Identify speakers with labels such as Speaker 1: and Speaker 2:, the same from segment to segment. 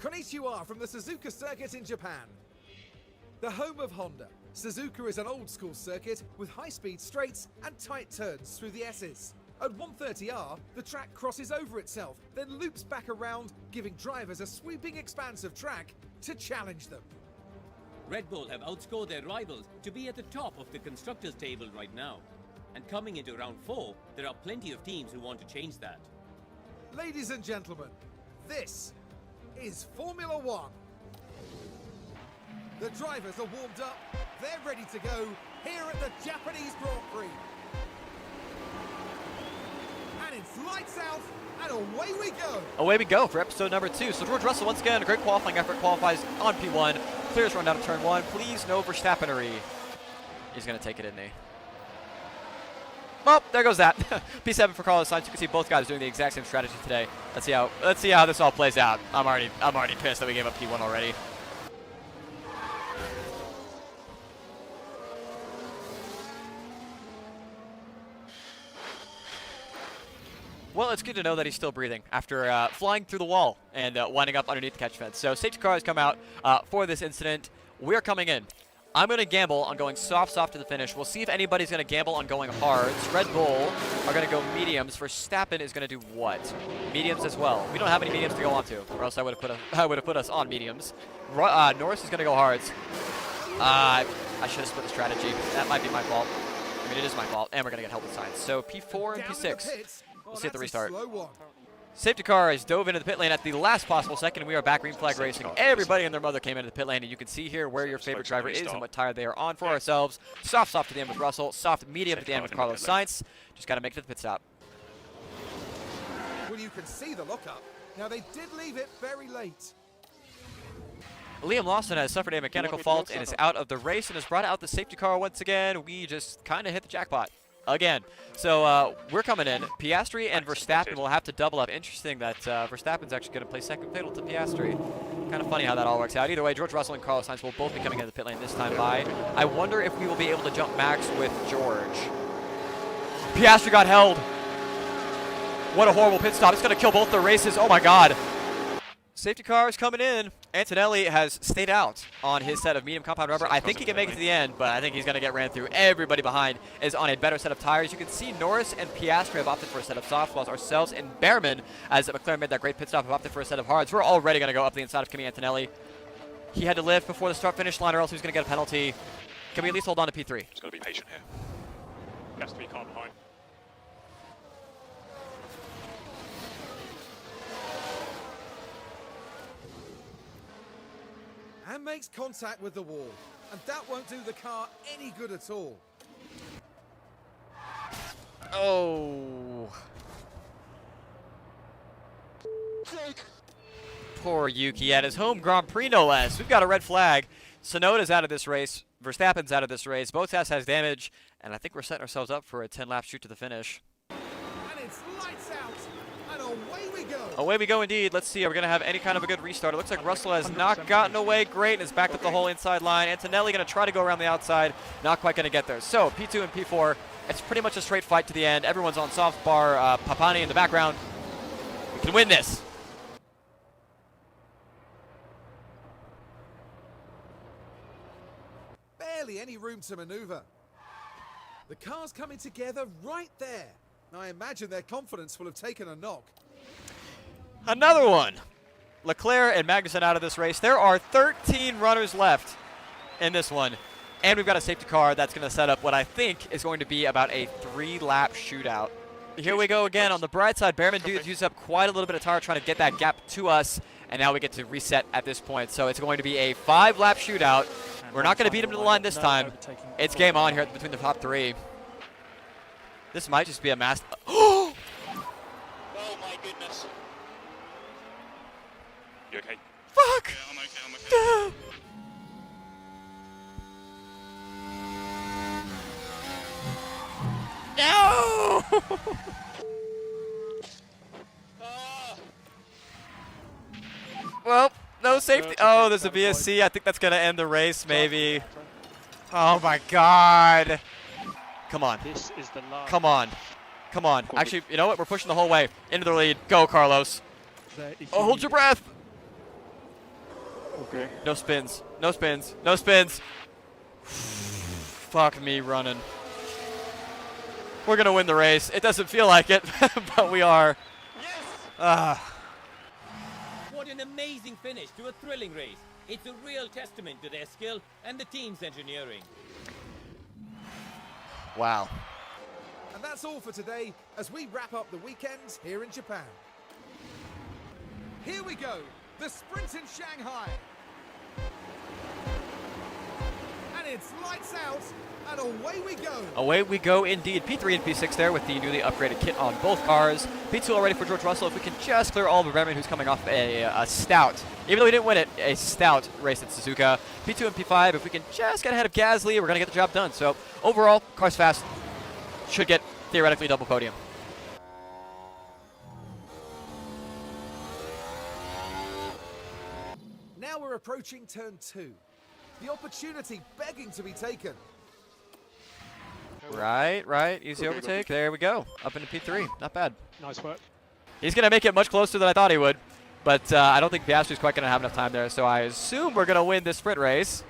Speaker 1: Konnichiwa from the Suzuka circuit in Japan. The home of Honda, Suzuka is an old-school circuit with high-speed straights and tight turns through the S's. At 130R, the track crosses over itself, then loops back around, giving drivers a sweeping expanse of track to challenge them.
Speaker 2: Red Bull have outscored their rivals to be at the top of the constructors' table right now. And coming into round 4, there are plenty of teams who want to change that.
Speaker 1: Ladies and gentlemen, this is Formula One. The drivers are warmed up, they're ready to go here at the Japanese Grand Prix. And it's lights out, and away we go.
Speaker 3: Away we go for episode number 2. So George Russell, once again, a great qualifying effort, qualifies on P1, clears run down to turn 1. Please, no Verstappenery. He's going to take it, isn't he? Well, there goes that. P7 for Carlos Sainz. You can see both guys doing the exact same strategy today. Let's see how this all plays out. I'm already pissed that we gave up P1 already. Well, it's good to know that he's still breathing after flying through the wall and winding up underneath the catch fence. So safety car has come out for this incident. We're coming in. I'm going to gamble on going soft to the finish. We'll see if anybody's going to gamble on going hards. Red Bull are going to go mediums. Verstappen is going to do what? Mediums as well. We don't have any mediums to go on to, or else I would have put us on mediums. Norris is going to go hards. I should have split the strategy. That might be my fault. I mean, it is my fault, and we're going to get help with signs. So P4 and P6. We'll see at the restart. Safety car has dove into the pit lane at the last possible second. We are back green flag racing. Everybody and their mother came into the pit lane, and you can see here where your favorite driver is and what tire they are on for ourselves. Soft to the end with Russell. Soft medium to the end with Carlos Sainz. Just got to make it to the pit stop.
Speaker 1: Well, you can see the lockup. Now, they did leave it very late.
Speaker 3: Liam Lawson has suffered a mechanical fault and is out of the race and has brought out the safety car once again. We just kind of hit the jackpot. Again. So we're coming in. Piastri and Verstappen will have to double up. Interesting that Verstappen's actually going to play second fiddle to Piastri. Kind of funny how that all works out. Either way, George Russell and Carlos Sainz will both be coming into the pit lane this time by. I wonder if we will be able to jump Max with George. Piastri got held. What a horrible pit stop. It's going to kill both the races. Oh my god. Safety car is coming in. Antonelli has stayed out on his set of medium compound rubber. I think he can make it to the end, but I think he's going to get ran through. Everybody behind is on a better set of tires. You can see Norris and Piastri have opted for a set of softs, whilst ourselves and Behrman, as McLaren made that great pit stop, have opted for a set of hards. We're already going to go up the inside of Kimi Antonelli. He had to lift before the start-finish line, or else he was going to get a penalty. Can we at least hold on to P3?
Speaker 4: Just got to be patient here. He has to be calm behind.
Speaker 1: And makes contact with the wall. And that won't do the car any good at all.
Speaker 3: Oh. Poor Yuki at his home Grand Prix, no less. We've got a red flag. Sonoda's out of this race. Verstappen's out of this race. Bottas has damage. And I think we're setting ourselves up for a 10-lap shoot to the finish.
Speaker 1: And it's lights out. And away we go.
Speaker 3: Away we go indeed. Let's see. Are we going to have any kind of a good restart? It looks like Russell has not gotten away great and is backed up the whole inside line. Antonelli going to try to go around the outside. Not quite going to get there. So P2 and P4, it's pretty much a straight fight to the end. Everyone's on soft bar. Papani in the background. We can win this.
Speaker 1: Barely any room to maneuver. The car's coming together right there. I imagine their confidence will have taken a knock.
Speaker 3: Another one. Leclerc and Magnussen out of this race. There are 13 runners left in this one. And we've got a safety car that's going to set up what I think is going to be about a 3-lap shootout. Here we go again. On the bright side, Behrman used up quite a little bit of tire trying to get that gap to us. And now we get to reset at this point. So it's going to be a 5-lap shootout. We're not going to beat him to the line this time. It's game on here between the top 3. This might just be a mass.
Speaker 4: Oh my goodness. You okay?
Speaker 3: Fuck!
Speaker 4: Yeah, I'm okay.
Speaker 3: No! Well, no safety. Oh, there's a VSC. I think that's going to end the race, maybe. Oh my god. Come on.
Speaker 5: This is the last.
Speaker 3: Come on. Come on. Actually, you know what? We're pushing the whole way into the lead. Go, Carlos. Oh, hold your breath.
Speaker 4: Okay.
Speaker 3: No spins. No spins. No spins. Fuck me running. We're going to win the race. It doesn't feel like it, but we are.
Speaker 4: Yes!
Speaker 2: What an amazing finish to a thrilling race. It's a real testament to their skill and the team's engineering.
Speaker 3: Wow.
Speaker 1: And that's all for today as we wrap up the weekend here in Japan. Here we go, the sprint in Shanghai. And it's lights out, and away we go.
Speaker 3: Away we go indeed. P3 and P6 there with the newly upgraded kit on both cars. P2 already for George Russell. If we can just clear Oliver Behrman, who's coming off a stout, even though he didn't win it, a stout race at Suzuka. P2 and P5, if we can just get ahead of Gasly, we're going to get the job done. So overall, cars fast. Should get theoretically double podium.
Speaker 1: Now we're approaching turn 2. The opportunity begging to be taken.
Speaker 3: Right. Easy
Speaker 4: Okay,
Speaker 3: overtake. There we go. Up into P3. Not bad.
Speaker 4: Nice work.
Speaker 3: He's going to make it much closer than I thought he would. But I don't think Piastri's quite going to have enough time there. So I assume we're going to win this sprint race.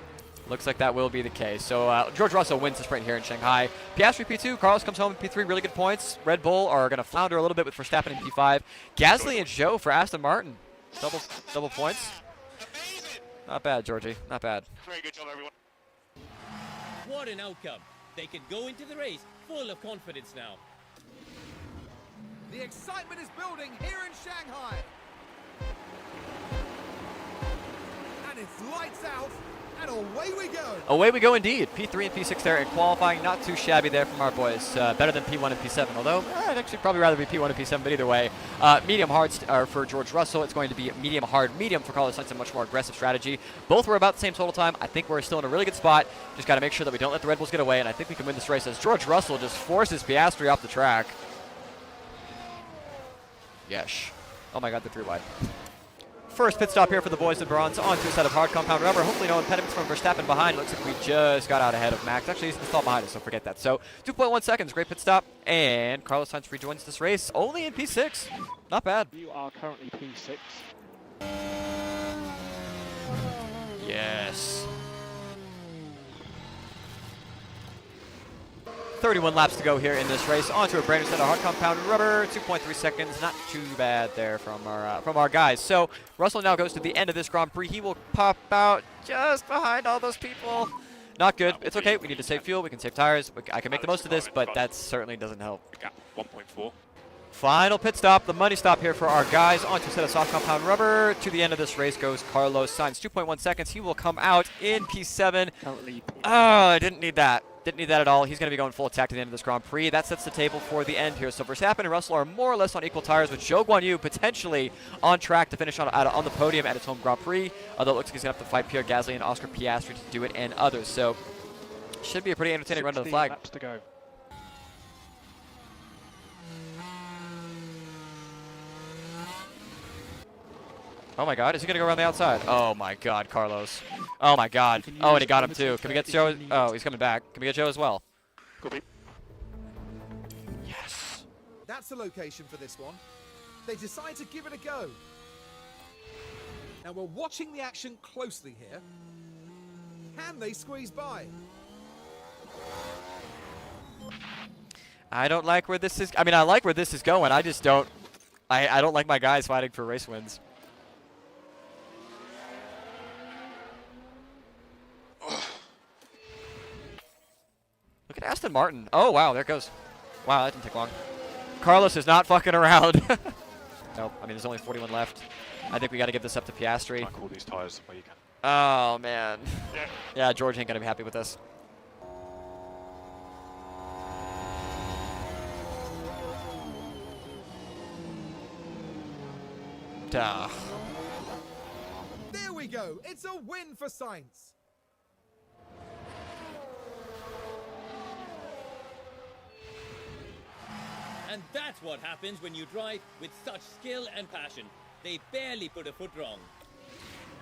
Speaker 3: Looks like that will be the case. So George Russell wins the sprint here in Shanghai. Piastri P2. Carlos comes home in P3. Really good points. Red Bull are going to flounder a little bit with Verstappen in P5. Gasly and Zhou for Aston Martin. Double points.
Speaker 4: Amazing!
Speaker 3: Not bad, Georgie. Not bad.
Speaker 4: Very good job, everyone.
Speaker 2: What an outcome. They can go into the race full of confidence now.
Speaker 1: The excitement is building here in Shanghai. And it's lights out, and away we go.
Speaker 3: Away we go indeed. P3 and P6 there in qualifying. Not too shabby there from our boys. Better than P1 and P7, although I'd actually probably rather be P1 and P7, but either way. Medium hard for George Russell. It's going to be medium hard medium for Carlos Sainz, a much more aggressive strategy. Both were about the same total time. I think we're still in a really good spot. Just got to make sure that we don't let the Red Bulls get away, and I think we can win this race as George Russell just forces Piastri off the track. Yes. Oh my god, the 3 wide. First pit stop here for the boys in bronze onto a set of hard compound rubber. Hopefully no impediments from Verstappen behind. Looks like we just got out ahead of Max. Actually, he's installed behind us, so forget that. So 2.1 seconds, great pit stop. And Carlos Sainz rejoins this race only in P6. Not bad.
Speaker 4: You are currently P6.
Speaker 3: Yes. 31 laps to go here in this race. Onto a brand new set of hard compound rubber. 2.3 seconds. Not too bad there from our guys. So Russell now goes to the end of this Grand Prix. He will pop out just behind all those people. Not good. It's okay. We need to save fuel. We can save tires. I can make the most of this, but that certainly doesn't help.
Speaker 4: We got 1.4.
Speaker 3: Final pit stop, the money stop here for our guys. Onto a set of soft compound rubber. To the end of this race goes Carlos Sainz. 2.1 seconds. He will come out in P7.
Speaker 4: Currently
Speaker 3: Oh, I didn't need that. Didn't need that at all. He's going to be going full attack to the end of this Grand Prix. That sets the table for the end here. So Verstappen and Russell are more or less on equal tires, with Zhou Guanyu potentially on track to finish on the podium at his home Grand Prix. Although it looks like he's going to have to fight Pierre Gasly and Oscar Piastri to do it, and others. So should be a pretty entertaining run to the flag.
Speaker 4: laps to go.
Speaker 3: Oh my god, is he going to go around the outside? Oh my god, Carlos. Oh my god. Oh, and he got him too. Can we get Zhou? Oh, he's coming back. Can we get Zhou as well?
Speaker 4: Copy.
Speaker 3: Yes.
Speaker 1: That's the location for this one. They decide to give it a go. Now we're watching the action closely here. Can they squeeze by?
Speaker 3: I don't like where this is. I mean, I like where this is going. I just don't. I don't like my guys fighting for race wins. Look at Aston Martin. Oh, wow, there it goes. Wow, that didn't take long. Carlos is not fucking around. Nope, I mean, there's only 41 left. I think we got to give this up to Piastri.
Speaker 4: Try and call these tires where you can.
Speaker 3: Oh, man.
Speaker 4: Yeah.
Speaker 3: Yeah, George ain't going to be happy with this. Duh.
Speaker 1: There we go. It's a win for Sainz.
Speaker 2: And that's what happens when you drive with such skill and passion. They barely put a foot wrong.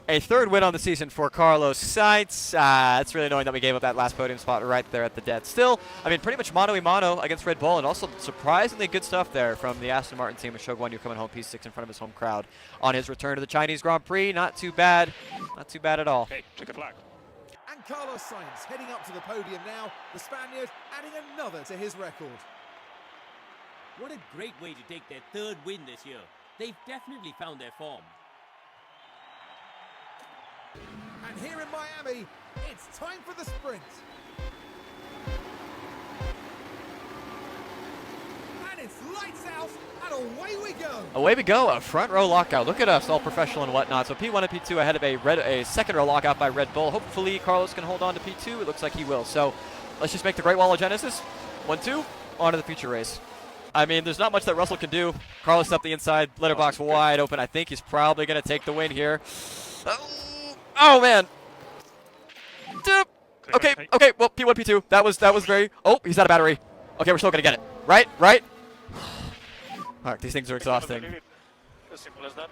Speaker 3: A third win on the season for Carlos Sainz. It's really annoying that we gave up that last podium spot right there at the dead. Still, I mean, pretty much mano-a-mano against Red Bull, and also surprisingly good stuff there from the Aston Martin team with Zhou Guanyu coming home P6 in front of his home crowd on his return to the Chinese Grand Prix. Not too bad. Not too bad at all.
Speaker 4: Okay, check flag.
Speaker 1: And Carlos Sainz heading up to the podium now, the Spaniard adding another to his record.
Speaker 2: What a great way to take their third win this year. They've definitely found their form.
Speaker 1: And here in Miami, it's time for the sprint. And it's lights out, and away we go.
Speaker 3: Away we go, a front row lockout. Look at us, all professional and whatnot. So P1 and P2 ahead of a second row lockout by Red Bull. Hopefully Carlos can hold on to P2. It looks like he will. So let's just make the Great Wall of Genesis. 1-2, on to the future race. I mean, there's not much that Russell can do. Carlos up the inside, letterbox wide open. I think he's probably going to take the win here. Oh man. Okay, well, P1, P2. That was very... Oh, he's out of battery. Okay, we're still going to get it. Right? Alright, these things are exhausting.
Speaker 4: As simple as that.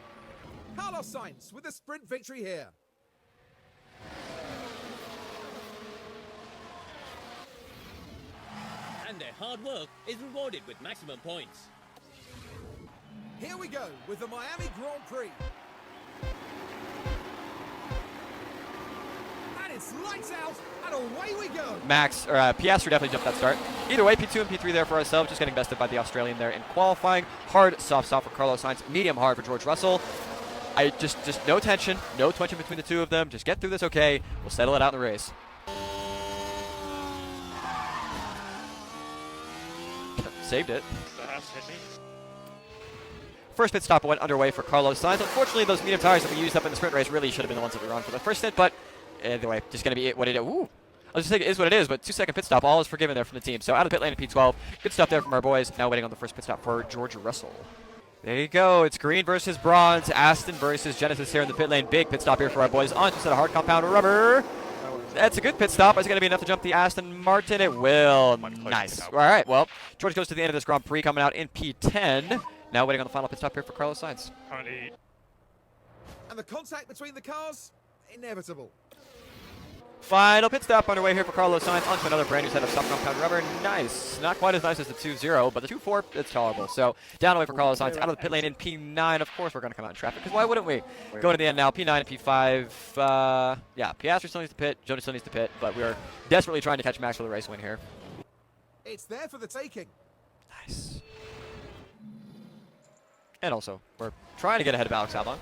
Speaker 1: Carlos Sainz with a sprint victory here.
Speaker 2: And their hard work is rewarded with maximum points.
Speaker 1: Here we go with the Miami Grand Prix. And it's lights out, and away we go.
Speaker 3: Piastri definitely jumped that start. Either way, P2 and P3 there for ourselves, just getting bested by the Australian there in qualifying. Hard, soft for Carlos Sainz, medium hard for George Russell. I just no tension between the two of them. Just get through this okay. We'll settle it out in the race. Saved it.
Speaker 4: Perhaps hit me.
Speaker 3: First pit stop went underway for Carlos Sainz. Unfortunately, those medium tires that we used up in the sprint race really should have been the ones that we were on for the first stint, but anyway, just going to be what it is. Ooh. I was just saying it is what it is, but 2-second pit stop, all is forgiven there from the team. So out of the pit lane at P12. Good stuff there from our boys. Now waiting on the first pit stop for George Russell. There you go. It's green versus bronze. Aston versus Genesis here in the pit lane. Big pit stop here for our boys. On to a set of hard compound rubber. That's a good pit stop. Is it going to be enough to jump the Aston Martin? It will. Nice. All right, well, George goes to the end of this Grand Prix coming out in P10. Now waiting on the final pit stop here for Carlos Sainz.
Speaker 4: Currently.
Speaker 1: And the contact between the cars, inevitable.
Speaker 3: Final pit stop underway here for Carlos Sainz. Onto another brand new set of soft compound rubber. Nice. Not quite as nice as the 2-0, but the 2-4, it's tolerable. So down away for Carlos Sainz. Out of the pit lane in P9. Of course, we're going to come out in traffic, because why wouldn't we? Going to the end now. P9 and P5. Yeah, Piastri still needs to pit. Jonas still needs to pit, but we are desperately trying to catch Max for the race win here.
Speaker 1: It's there for the taking.
Speaker 3: Nice. And also, we're trying to get ahead of Alex Albon.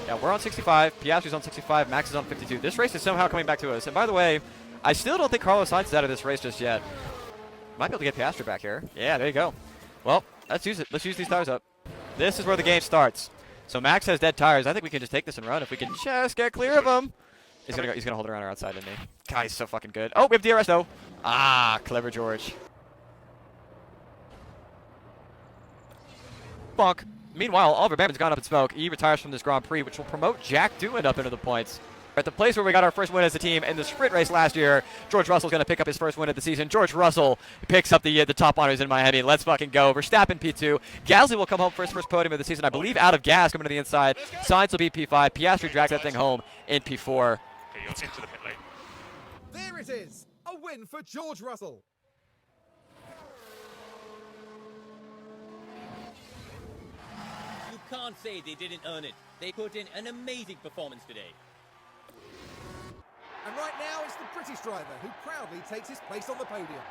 Speaker 3: Yeah, we're on 65. Piastri's on 65. Max is on 52. This race is somehow coming back to us. And by the way, I still don't think Carlos Sainz is out of this race just yet. Might be able to get Piastri back here. Yeah, there you go. Well, let's use it. Let's use these tires up. This is where the game starts. So Max has dead tires. I think we can just take this and run if we can just get clear of him. He's gonna hold it around our outside, isn't he? God, he's so fucking good. Oh, we have DRS though. Ah, clever George. Bonk. Meanwhile, Oliver Bamman's gone up in smoke. He retires from this Grand Prix, which will promote Jack Doohan up into the points. At the place where we got our first win as a team in the sprint race last year, George Russell's going to pick up his first win of the season. George Russell picks up the top honors in Miami. Let's fucking go. Verstappen P2. Gasly will come home for his first podium of the season, I believe, out of gas coming to the inside. Sainz will be P5. Piastri drags that thing home in P4.
Speaker 4: Okay, you're into the pit lane.
Speaker 1: There it is. A win for George Russell.
Speaker 2: You can't say they didn't earn it. They put in an amazing performance today.
Speaker 1: And right now, it's the British driver who proudly takes his place on the podium.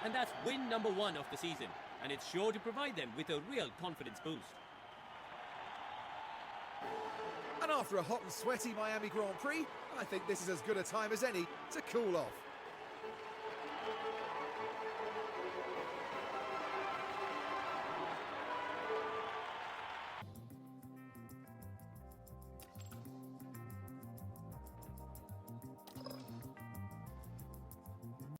Speaker 2: And that's win number 1 of the season. And it's sure to provide them with a real confidence boost.
Speaker 1: And after a hot and sweaty Miami Grand Prix, I think this is as good a time as any to cool off.